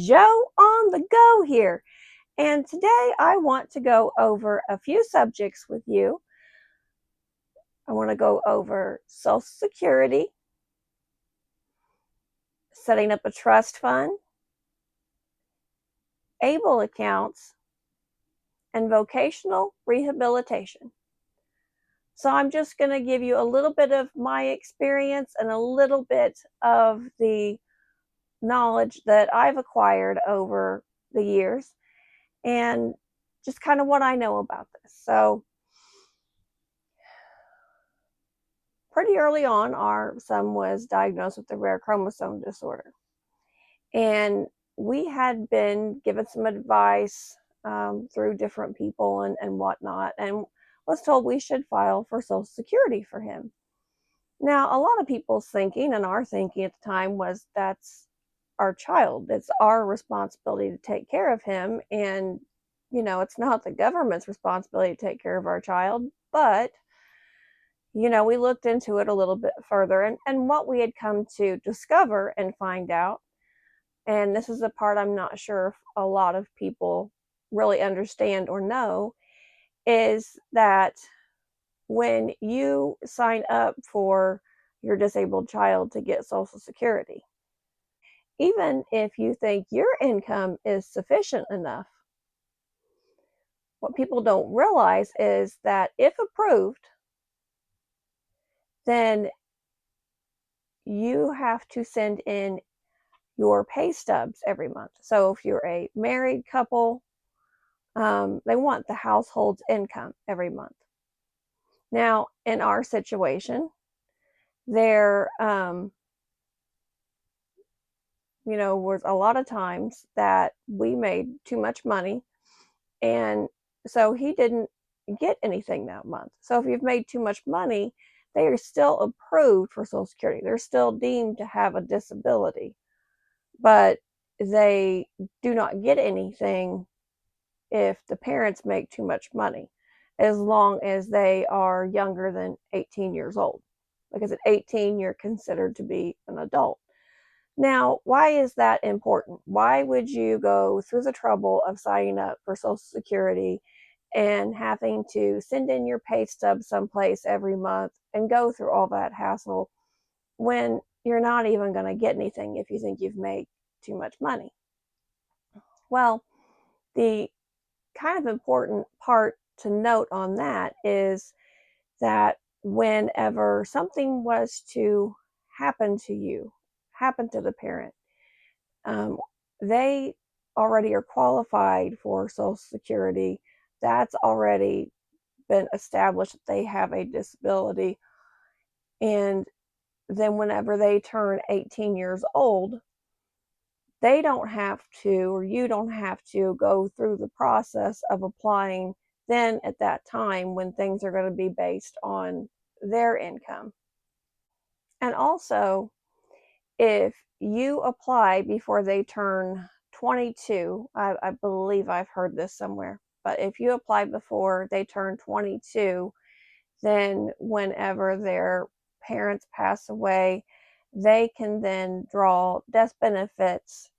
Joe on the go here. And today I want to go over a few subjects with you. I want to go over Social Security, setting up a trust fund, ABLE accounts, and vocational rehabilitation. So I'm just going to give you a little bit of my experience and a little bit of the knowledge that I've acquired over the years and just kind of what I know about this. So pretty early on, our son was diagnosed with a rare chromosome disorder. And we had been given some advice through different people and whatnot, and was told we should file for Social Security for him. Now, a lot of people's thinking and our thinking at the time was that's our child. It's our responsibility to take care of him. And, it's not the government's responsibility to take care of our child. But we looked into it a little bit further, and what we had come to discover and find out, and this is the part I'm not sure if a lot of people really understand or know, is that when you sign up for your disabled child to get Social Security, even if you think your income is sufficient enough, what people don't realize is that if approved, then you have to send in your pay stubs every month. So if you're a married couple, they want the household's income every month. Now, in our situation, there, was a lot of times that we made too much money, and so he didn't get anything that month. So if you've made too much money, they are still approved for Social Security. They're still deemed to have a disability, but they do not get anything if the parents make too much money, as long as they are younger than 18 years old. Because at 18, you're considered to be an adult. Now, why is that important? Why would you go through the trouble of signing up for Social Security and having to send in your pay stub someplace every month and go through all that hassle when you're not even going to get anything if you think you've made too much money? Well, the kind of important part to note on that is that whenever something was to happen to you, happen to the parent, they already are qualified for Social Security. That's already been established that they have a disability. And then whenever they turn 18 years old, they don't have to, or you don't have to go through the process of applying then at that time when things are going to be based on their income. And also, if you apply before they turn 22, I believe I've heard this somewhere, but if you apply before they turn 22, then whenever their parents pass away, they can then draw death benefits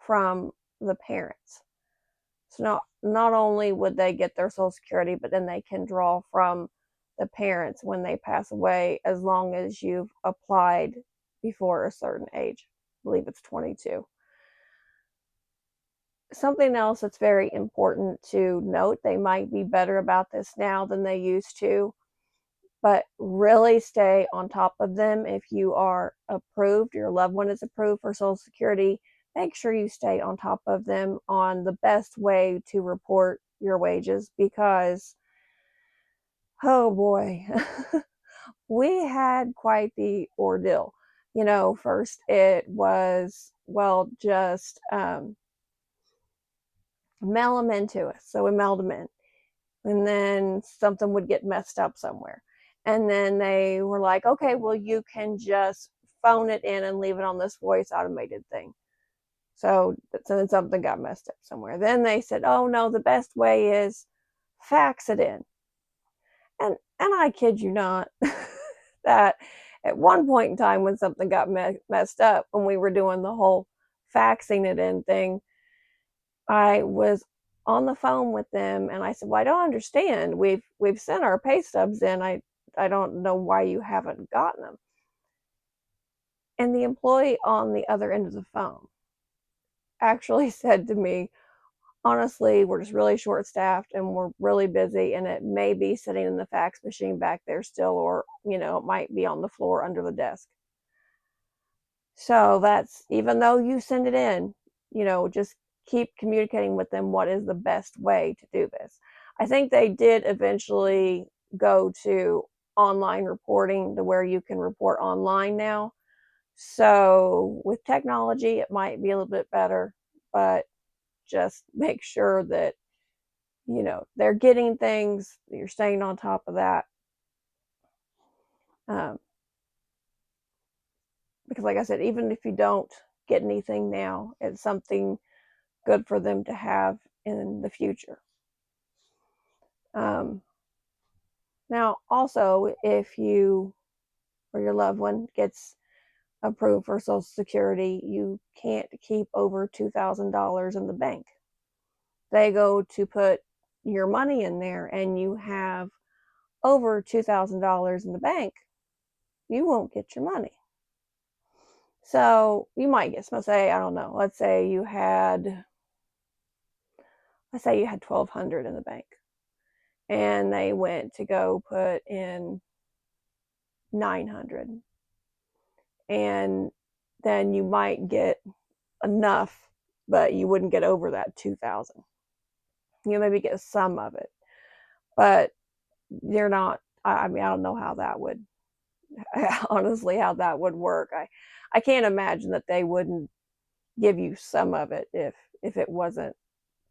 from the parents. So not only would they get their Social Security, but then they can draw from the parents when they pass away, as long as you've applied before a certain age. I believe it's 22. Something else that's very important to note, they might be better about this now than they used to, but really stay on top of them. If you are approved, your loved one is approved for Social Security, make sure you stay on top of them on the best way to report your wages, because, oh boy, we had quite the ordeal. First it was, well, just mail them in to us. So we mailed them in. And then something would get messed up somewhere. And then they were like, okay, well, you can just phone it in and leave it on this voice automated thing. So then something got messed up somewhere. Then they said, oh no, the best way is fax it in. And I kid you not, that at one point in time when something got messed up, when we were doing the whole faxing it in thing, I was on the phone with them and I said, "Well, I don't understand. We've sent our pay stubs in. I don't know why you haven't gotten them." And the employee on the other end of the phone actually said to me, "Honestly, we're just really short staffed and we're really busy, and it may be sitting in the fax machine back there still, or, it might be on the floor under the desk. So that's, even though you send it in, just keep communicating with them what is the best way to do this." I think they did eventually go to online reporting to where you can report online now. So with technology, it might be a little bit better, but just make sure that, they're getting things, you're staying on top of that. Um, because, like I said, even if you don't get anything now, it's something good for them to have in the future. Um, Now, also, if you or your loved one gets approved for Social Security, you can't keep over $2,000 in the bank. They go to put your money in there and you have over $2,000 in the bank, you won't get your money. So you might get, say, I don't know, let's say you had 1,200 in the bank and they went to go put in 900, and then you might get enough, but you wouldn't get over that 2,000. You maybe get some of it, but you're not. I mean, I don't know how that would honestly how that would work. I can't imagine that they wouldn't give you some of it if it wasn't,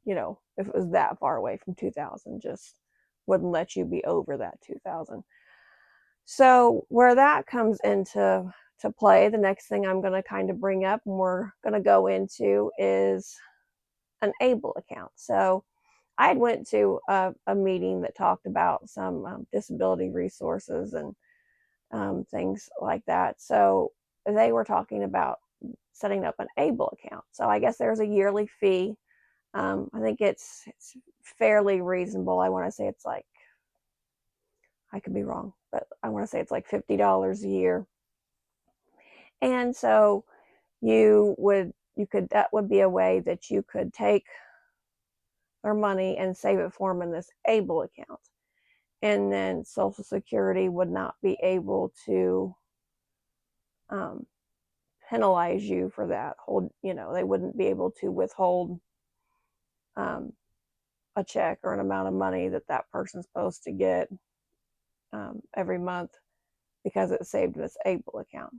if it was that far away from 2,000, just wouldn't let you be over that 2,000. So where that comes into to play, the next thing I'm going to kind of bring up and we're going to go into is an ABLE account. So I had went to a meeting that talked about some disability resources and things like that. So they were talking about setting up an ABLE account. So I guess there's a yearly fee. I think it's fairly reasonable. I want to say it's like, I could be wrong, but I want to say it's like $50 a year. And so that would be a way that you could take their money and save it for them in this ABLE account. And then Social Security would not be able to um, penalize you for that. They wouldn't be able to withhold um, a check or an amount of money that person's supposed to get every month because it's saved in this ABLE account.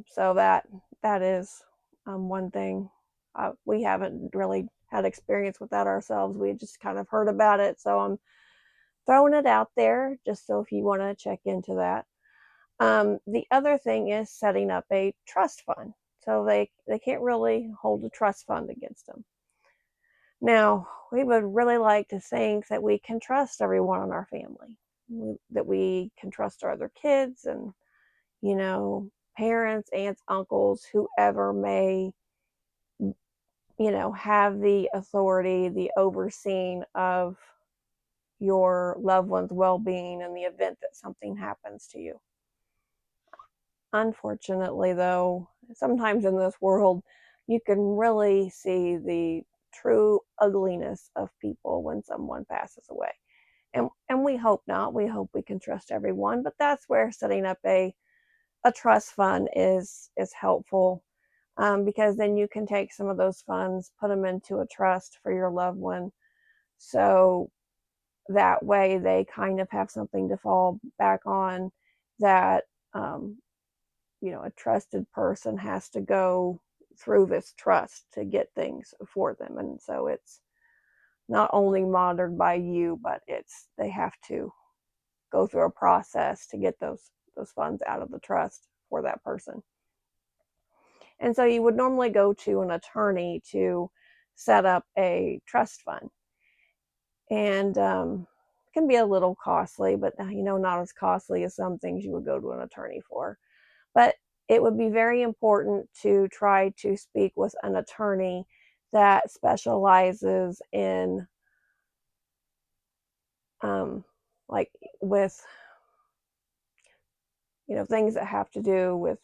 So that is one thing. We haven't really had experience with that ourselves. We just kind of heard about it, so I'm throwing it out there just so if you want to check into that. The other thing is setting up a trust fund. So they can't really hold a trust fund against them. Now, we would really like to think that we can trust everyone in our family, that we can trust our other kids and, parents, aunts, uncles, whoever may, have the authority, the overseeing of your loved one's well-being in the event that something happens to you. Unfortunately, though, sometimes in this world, you can really see the true ugliness of people when someone passes away. And we hope not. We hope we can trust everyone, but that's where setting up a trust fund is helpful, because then you can take some of those funds, put them into a trust for your loved one, so that way they kind of have something to fall back on, that a trusted person has to go through this trust to get things for them. And so it's not only monitored by you, but they have to go through a process to get those funds out of the trust for that person. And so you would normally go to an attorney to set up a trust fund. And it can be a little costly, but not as costly as some things you would go to an attorney for. But it would be very important to try to speak with an attorney that specializes in um, like with things that have to do with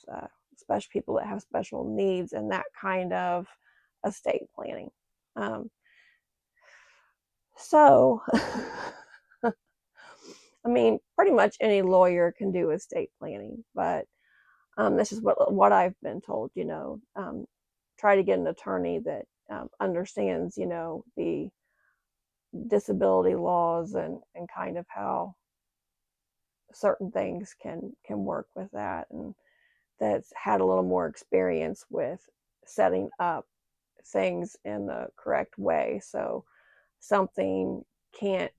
special people that have special needs and that kind of estate planning. Um, so, I mean, pretty much any lawyer can do estate planning, but this is what I've been told. Try to get an attorney that understands, the disability laws and kind of how certain things can work with that, and that's had a little more experience with setting up things in the correct way so something can't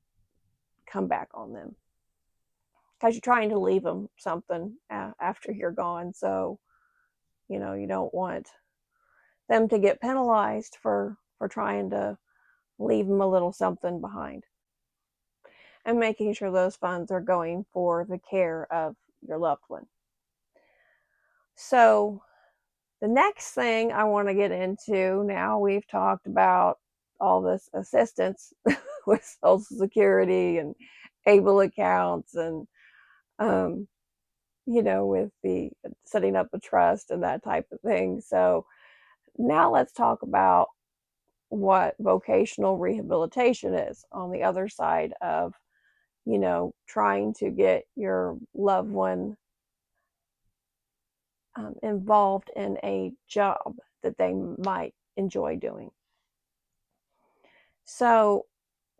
come back on them, because you're trying to leave them something after you're gone. So you don't want them to get penalized for trying to leave them a little something behind, and making sure those funds are going for the care of your loved one. So the next thing I want to get into, now we've talked about all this assistance with Social Security and ABLE accounts and, with the setting up a trust and that type of thing. So now let's talk about what vocational rehabilitation is on the other side of, trying to get your loved one involved in a job that they might enjoy doing. So,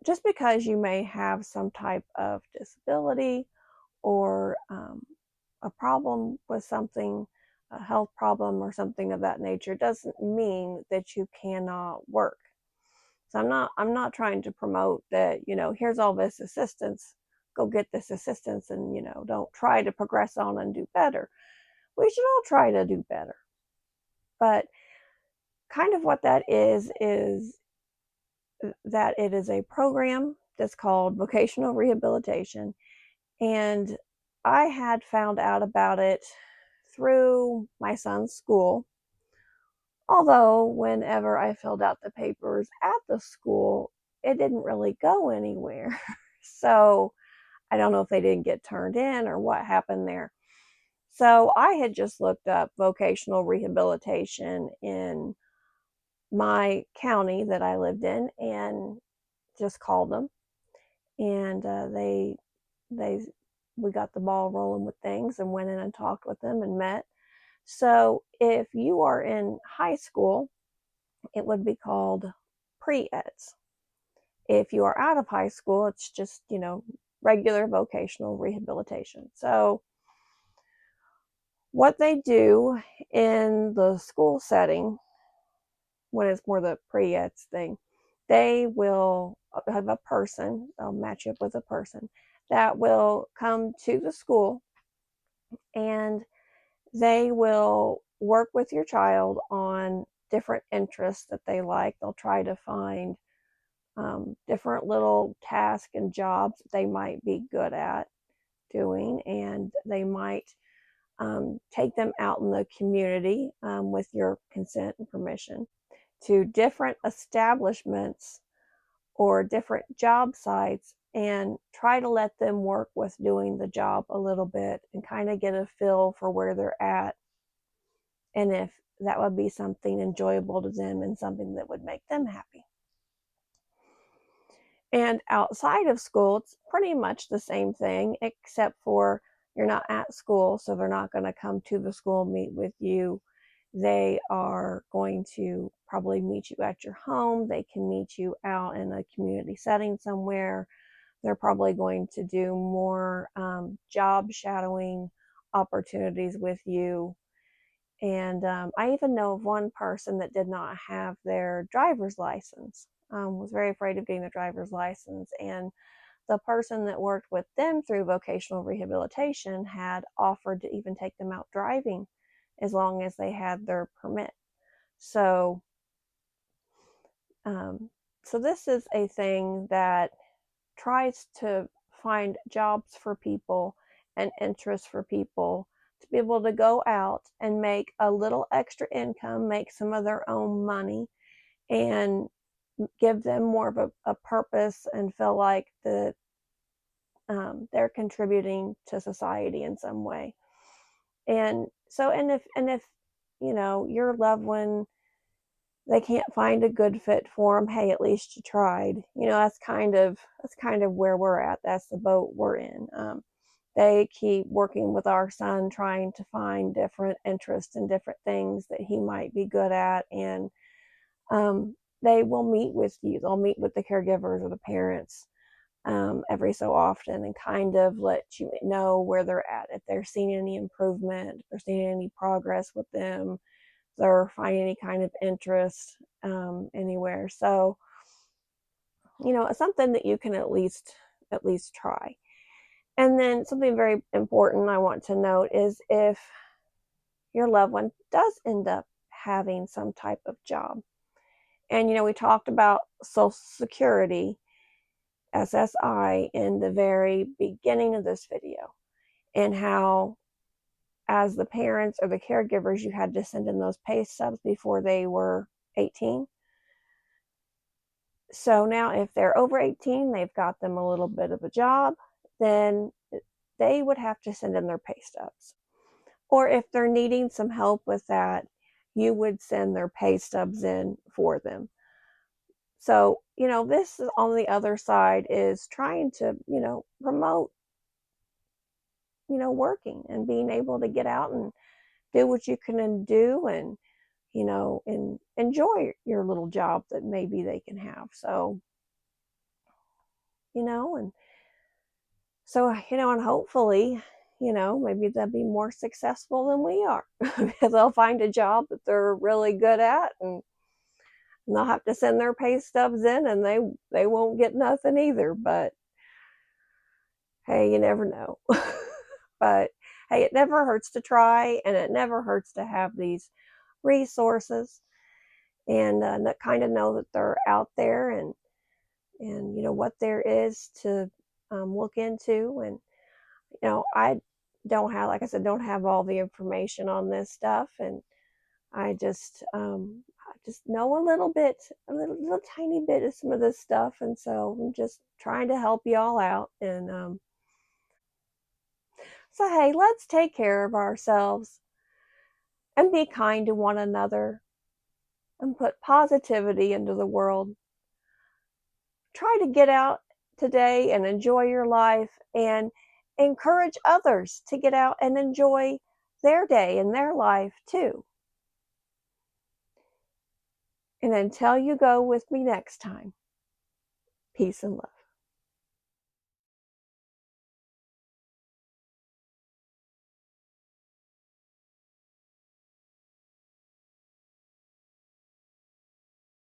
just because you may have some type of disability or a problem with something, a health problem or something of that nature, doesn't mean that you cannot work. So I'm not trying to promote that, here's all this assistance, go get this assistance, and don't try to progress on and do better. We should all try to do better. But kind of what that is that it is a program that's called vocational rehabilitation. And I had found out about it through my son's school. Although, whenever I filled out the papers at the school, it didn't really go anywhere. So I don't know if they didn't get turned in or what happened there. So I had just looked up vocational rehabilitation in my county that I lived in and just called them, and they we got the ball rolling with things and went in and talked with them and met. So if you are in high school, it would be called pre-eds. If you are out of high school, it's just, regular vocational rehabilitation. So what they do in the school setting, when it's more the pre-eds thing, they will have a person, they'll match you up with a person that will come to the school, and they will work with your child on different interests that they like. They'll try to find different little tasks and jobs that they might be good at doing, and they might take them out in the community with your consent and permission to different establishments or different job sites, and try to let them work with doing the job a little bit and kind of get a feel for where they're at, and if that would be something enjoyable to them and something that would make them happy. And outside of school, it's pretty much the same thing, except for you're not at school, so they're not going to come to the school, meet with you. They are going to probably meet you at your home. They can meet you out in a community setting somewhere. They're probably going to do more job shadowing opportunities with you. And I even know of one person that did not have their driver's license, was very afraid of getting the driver's license. And the person that worked with them through vocational rehabilitation had offered to even take them out driving as long as they had their permit. So, so this is a thing that tries to find jobs for people and interests for people to be able to go out and make a little extra income, make some of their own money, and give them more of a purpose and feel like they're contributing to society in some way. And so, and if your loved one, they can't find a good fit for them, hey, at least you tried. That's kind of where we're at. That's the boat we're in. They keep working with our son, trying to find different interests and different things that he might be good at, and they will meet with you. They'll meet with the caregivers or the parents every so often and kind of let you know where they're at, if they're seeing any improvement, if they're seeing any progress with them, if they're finding any kind of interest anywhere. So, it's something that you can at least try. And then something very important I want to note is if your loved one does end up having some type of job. And we talked about Social Security, SSI, in the very beginning of this video, and how as the parents or the caregivers, you had to send in those pay stubs before they were 18. So now if they're over 18, they've got them a little bit of a job, then they would have to send in their pay stubs. Or if they're needing some help with that, you would send their pay stubs in for them. So, this is on the other side is trying to, promote, working and being able to get out and do what you can do, and, and enjoy your little job that maybe they can have. So, and so, and hopefully, maybe they'll be more successful than we are because they'll find a job that they're really good at, and they'll have to send their pay stubs in, and they won't get nothing either. But hey, you never know. But hey, it never hurts to try, and it never hurts to have these resources, and kind of know that they're out there, and what there is to look into. And I don't have, like I said, don't have all the information on this stuff, and I just know a little bit, a little tiny bit of some of this stuff, and so I'm just trying to help you all out. And so hey, let's take care of ourselves and be kind to one another and put positivity into the world. Try to get out today and enjoy your life, and encourage others to get out and enjoy their day and their life too. And until you go with me next time, peace and love.